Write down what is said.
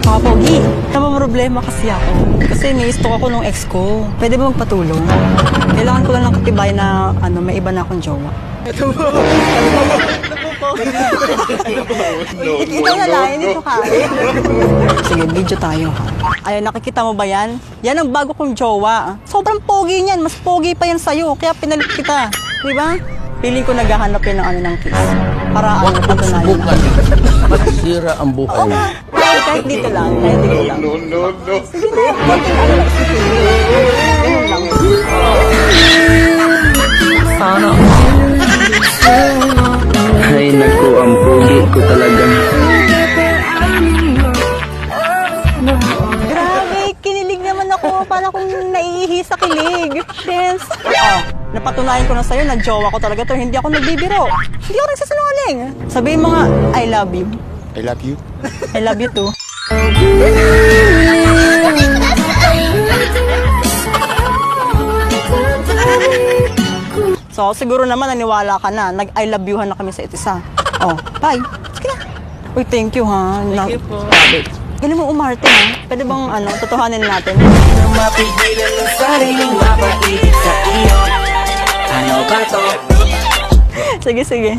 Pogi, problema kasi ako. Kasi ni-stalk ako nung ex ko. Pwede ba magpatulong? Kailangan ko lang ng katibayan na may iba na akong jowa. Ito po. Ikaw na lang, hindi ko kaya. Sige, video tayo. Ayun, nakikita mo ba yan? Yan ang bago kong jowa. Sobrang pogi niyan. Mas pogi pa yan sa'yo. Kaya pinalit kita. Diba? Feeling ko naghahanap yan ng kiss. Para patunayan na. Masira ang buhay. Oo nga. Kahit dito lang. Kahit dito lang. No. Sige na. Ganun lang. Sana. Ay, naku, ang pogi ko talaga. Grabe, kinilig naman ako. Para akong naiihi sa kilig. Yes. Oh, napatunayan ko na sa'yo na jowa ko talaga to. Hindi ako nagbibiro. Hindi ako nagsasalungaling. Sabihin mo nga, I love you. I love you. I love you too. So, siguro naman naniwala ka na. Nag-I love you-han na kami sa isa. Oh, bye. Sige na. Uy, thank you ha. Thank you po. Galing mo umarte ha. Pwede bang totohanin natin? Mapigilan ng sariling mapaibig sa iyo. Ano ba to? Sige.